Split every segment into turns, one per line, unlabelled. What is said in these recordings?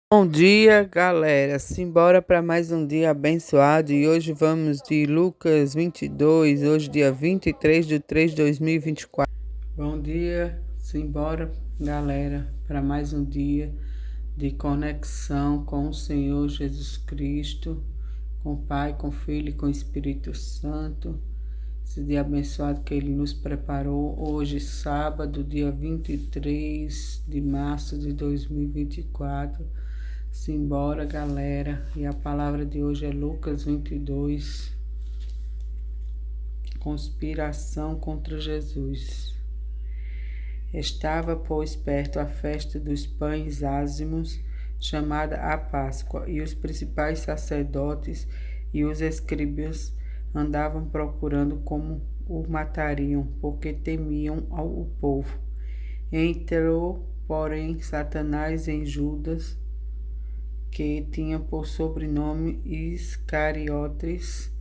Bom dia, galera. Simbora para mais um dia abençoado e hoje vamos de Lucas 22, hoje dia 23 de 3 de 2024. Bom dia, simbora, galera, para mais um dia de conexão com o Senhor Jesus Cristo, com o Pai, com o Filho e com o Espírito Santo. Esse dia abençoado que Ele nos preparou hoje, sábado, dia 23 de março de 2024. Simbora, galera. E a palavra de hoje é Lucas 22. Conspiração contra Jesus. Estava, pois, perto a festa dos pães ázimos, chamada a Páscoa, e os principais sacerdotes e os escribas andavam procurando como o matariam, porque temiam o povo. Entrou, porém, Satanás em Judas, que tinha por sobrenome Iscariotes,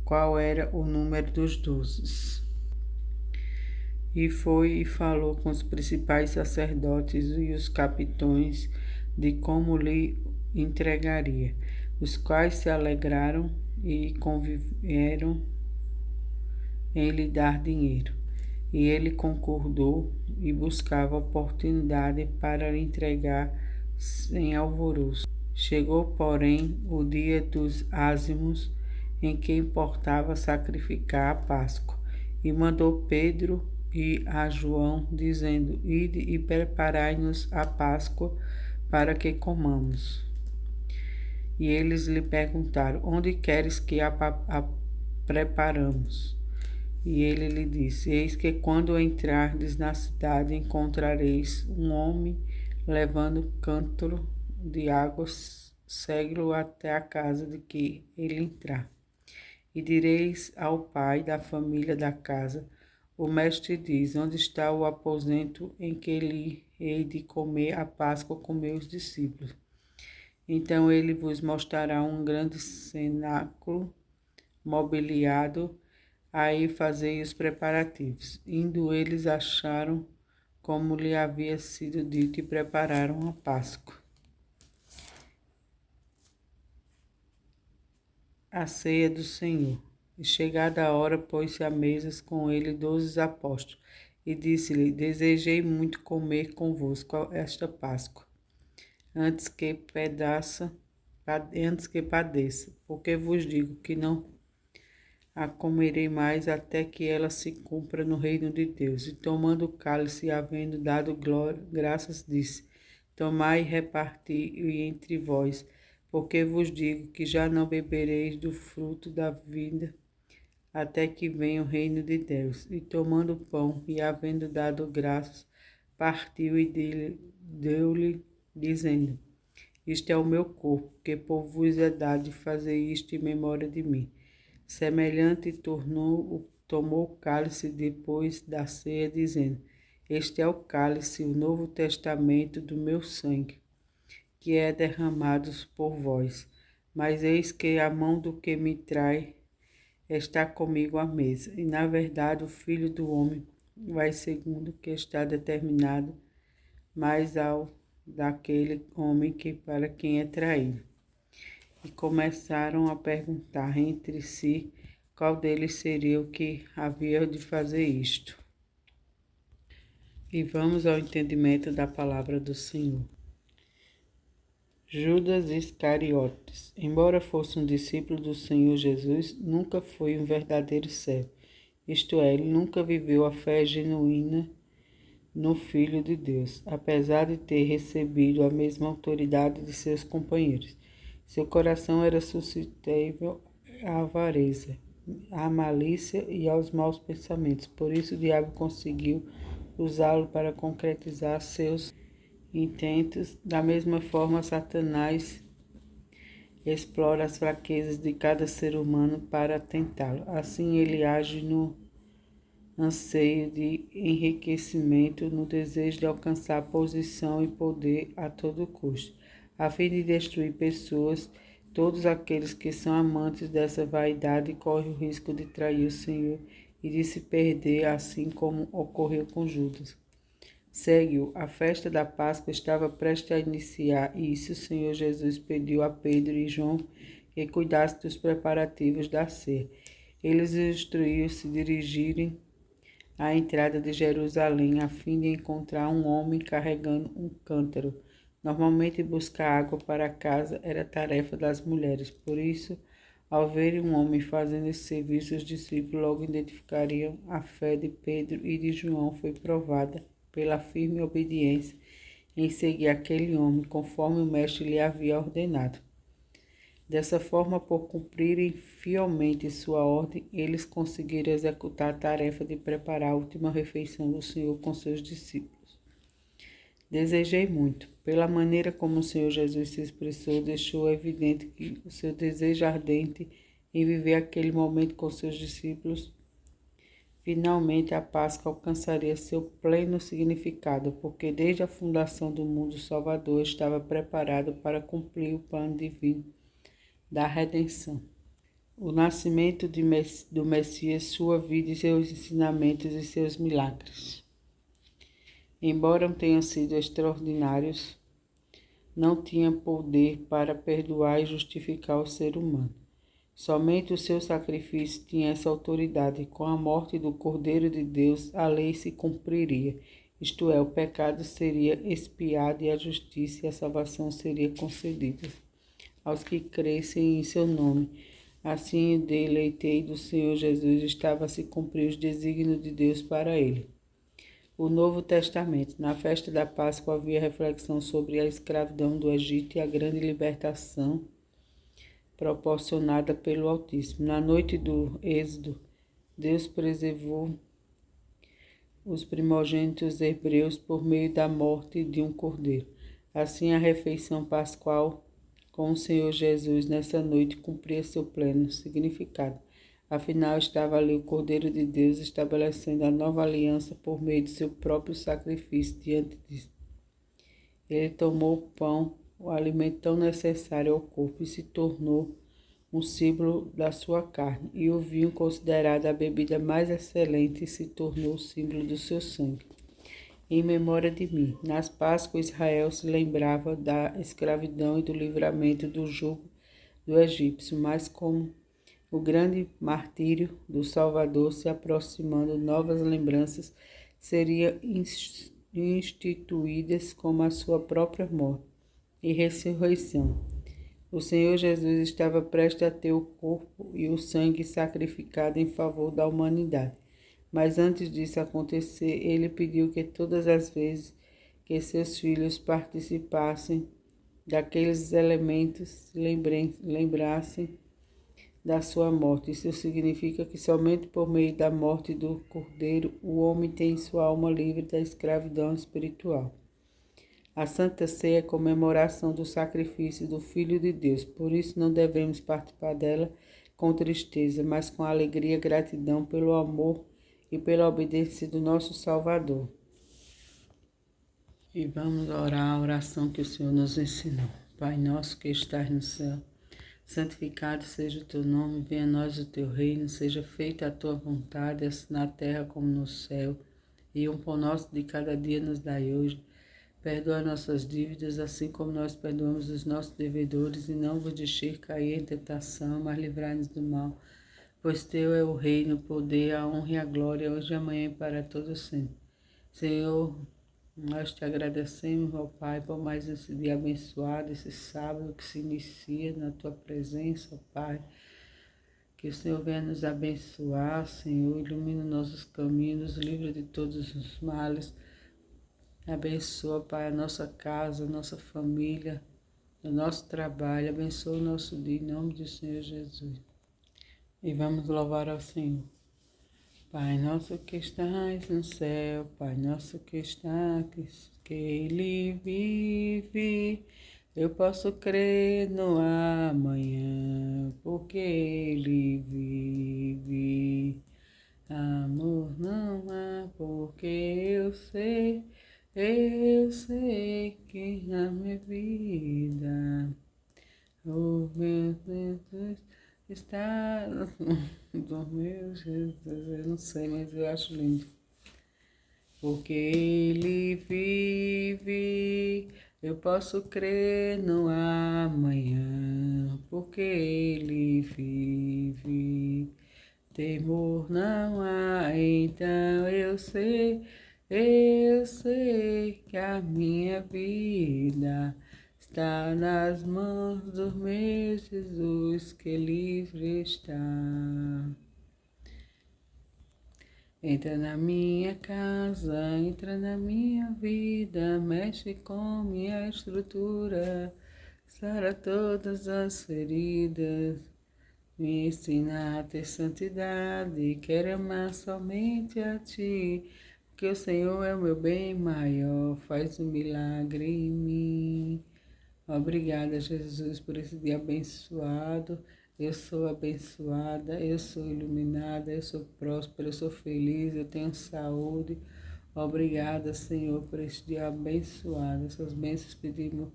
qual era o número dos 12. E foi e falou com os principais sacerdotes e os capitões de como lhe entregaria, os quais se alegraram e convieram em lhe dar dinheiro. E ele concordou e buscava oportunidade para lhe entregar sem alvoroço. Chegou, porém, o dia dos ázimos, em que importava sacrificar a Páscoa, e mandou Pedro e a João, dizendo: Ide e preparai-nos a Páscoa, para que comamos. E eles lhe perguntaram: Onde queres que a preparamos? E ele lhe disse: Eis que quando entrardes na cidade encontrareis um homem levando cântaro de águas, segue-o até a casa de que ele entrar. E direis ao pai da família da casa: O mestre diz: Onde está o aposento em que lhe hei de comer a Páscoa com meus discípulos? Então ele vos mostrará um grande cenáculo mobiliado. Aí fazei os preparativos. Indo eles acharam como lhe havia sido dito e prepararam a Páscoa. A ceia do Senhor. E chegada a hora, pôs-se à mesa com ele 12 apóstolos, e disse-lhe: Desejei muito comer convosco esta Páscoa, antes que padeça, porque vos digo que não a comerei mais até que ela se cumpra no reino de Deus. E tomando o cálice, havendo dado graças, disse: Tomai e reparti entre vós, porque vos digo que já não bebereis do fruto da vida, até que venha o reino de Deus. E tomando o pão, e havendo dado graças, partiu e deu-lhe, dizendo: Isto é o meu corpo, que por vos é dado, de fazer isto em memória de mim. Semelhante tomou o cálice depois da ceia, dizendo: Este é o cálice, o novo testamento do meu sangue, que é derramado por vós. Mas eis que a mão do que me trai está comigo à mesa. E, na verdade, o Filho do Homem vai segundo o que está determinado, mas ao daquele homem que para quem é traído. E começaram a perguntar entre si qual deles seria o que havia de fazer isto. E vamos ao entendimento da palavra do Senhor. Judas Iscariotes, embora fosse um discípulo do Senhor Jesus, nunca foi um verdadeiro servo. Isto é, ele nunca viveu a fé genuína no Filho de Deus, apesar de ter recebido a mesma autoridade de seus companheiros. Seu coração era suscetível à avareza, à malícia e aos maus pensamentos. Por isso o diabo conseguiu usá-lo para concretizar seus intentos. Da mesma forma, Satanás explora as fraquezas de cada ser humano para tentá-lo. Assim, ele age no anseio de enriquecimento, no desejo de alcançar posição e poder a todo custo, a fim de destruir pessoas. Todos aqueles que são amantes dessa vaidade correm o risco de trair o Senhor e de se perder, assim como ocorreu com Judas. Segue-o. A festa da Páscoa estava prestes a iniciar, e isso o Senhor Jesus pediu a Pedro e João que cuidassem dos preparativos da ceia. Eles os instruiu se dirigirem à entrada de Jerusalém, a fim de encontrar um homem carregando um cântaro. Normalmente, buscar água para casa era tarefa das mulheres, por isso, ao verem um homem fazendo esse serviço, os discípulos logo identificariam a fé de Pedro e de João foi provada pela firme obediência em seguir aquele homem, conforme o mestre lhe havia ordenado. Dessa forma, por cumprirem fielmente sua ordem, eles conseguiram executar a tarefa de preparar a última refeição do Senhor com seus discípulos. Desejei muito. Pela maneira como o Senhor Jesus se expressou, deixou evidente que o seu desejo ardente em viver aquele momento com seus discípulos. Finalmente, a Páscoa alcançaria seu pleno significado, porque desde a fundação do mundo, o Salvador estava preparado para cumprir o plano divino da redenção. O nascimento do Messias, sua vida e seus ensinamentos e seus milagres. Embora tenham sido extraordinários, não tinham poder para perdoar e justificar o ser humano. Somente o seu sacrifício tinha essa autoridade. Com a morte do Cordeiro de Deus, a lei se cumpriria, isto é, o pecado seria expiado e a justiça e a salvação seria concedida aos que crescem em seu nome. Assim, o deleitei do Senhor Jesus estava a se cumprir os desígnios de Deus para ele. O Novo Testamento. Na festa da Páscoa havia reflexão sobre a escravidão do Egito e a grande libertação proporcionada pelo Altíssimo. Na noite do Êxodo, Deus preservou os primogênitos hebreus por meio da morte de um cordeiro. Assim, a refeição pascual com o Senhor Jesus nessa noite cumpria seu pleno significado. Afinal, estava ali o Cordeiro de Deus estabelecendo a nova aliança por meio de seu próprio sacrifício diante disso. Ele tomou o pão, o alimento tão necessário ao corpo, e se tornou um símbolo da sua carne, e o vinho, considerado a bebida mais excelente, se tornou o símbolo do seu sangue. Em memória de mim. Nas Páscoas, Israel se lembrava da escravidão e do livramento do jugo do egípcio, mas como o grande martírio do Salvador se aproximando, novas lembranças seriam instituídas como a sua própria morte e ressurreição. O Senhor Jesus estava prestes a ter o corpo e o sangue sacrificado em favor da humanidade. Mas antes disso acontecer, ele pediu que todas as vezes que seus filhos participassem daqueles elementos, lembrassem da sua morte. Isso significa que somente por meio da morte do Cordeiro o homem tem sua alma livre da escravidão espiritual. A Santa Ceia é a comemoração do sacrifício do Filho de Deus, por isso não devemos participar dela com tristeza, mas com alegria e gratidão pelo amor e pela obediência do nosso Salvador. E vamos orar a oração que o Senhor nos ensinou. Pai nosso que estás no céu, santificado seja o teu nome, venha a nós o teu reino, seja feita a tua vontade, assim na terra como no céu. E o pão nosso de cada dia nos dai hoje. Perdoa nossas dívidas, assim como nós perdoamos os nossos devedores, e não vos deixeis cair em tentação, mas livrai-nos do mal. Pois teu é o reino, o poder, a honra e a glória, hoje e amanhã e para todo sempre. Senhor, nós te agradecemos, ó Pai, por mais esse dia abençoado, esse sábado que se inicia na tua presença, ó Pai. Que o Senhor venha nos abençoar, Senhor, ilumina nossos caminhos, nos livra de todos os males. Abençoa, Pai, a nossa casa, a nossa família, o nosso trabalho. Abençoa o nosso dia, em nome do Senhor Jesus. E vamos louvar ao Senhor. Pai nosso que estás no céu, Pai nosso que está, que Ele vive. Eu posso crer no amanhã, porque Ele vive. Amor não há, porque eu sei que na minha vida, o meu Deus está do meu Jesus, eu não sei, mas eu acho lindo. porque Ele vive. Eu posso crer no amanhã, porque Ele vive. Temor não há, então eu sei que a minha vida está nas mãos do meu Jesus, que livre está. Entra na minha casa, entra na minha vida, mexe com minha estrutura, sara todas as feridas, me ensina a ter santidade, quero amar somente a Ti, porque o Senhor é o meu bem maior, faz um milagre em mim. Obrigada, Jesus, por esse dia abençoado. Eu sou abençoada, eu sou iluminada, eu sou próspera, eu sou feliz, eu tenho saúde. Obrigada, Senhor, por esse dia abençoado. Essas bênçãos pedimos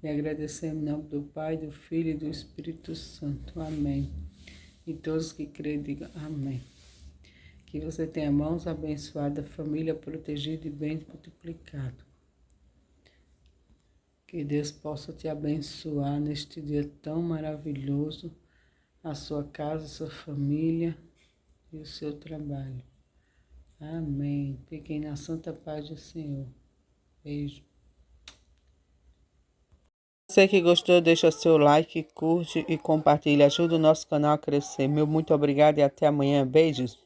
e agradecemos em nome do Pai, do Filho e do Espírito Santo. Amém. E todos que creem, digam amém. Que você tenha mãos abençoadas, família protegida e bens multiplicados. Que Deus possa te abençoar neste dia tão maravilhoso, a sua casa, a sua família e o seu trabalho. Amém. Fiquem na santa paz do Senhor. Beijo. Você que gostou, deixa seu like, curte e compartilha. Ajuda o nosso canal a crescer. Meu muito obrigado e até amanhã. Beijos.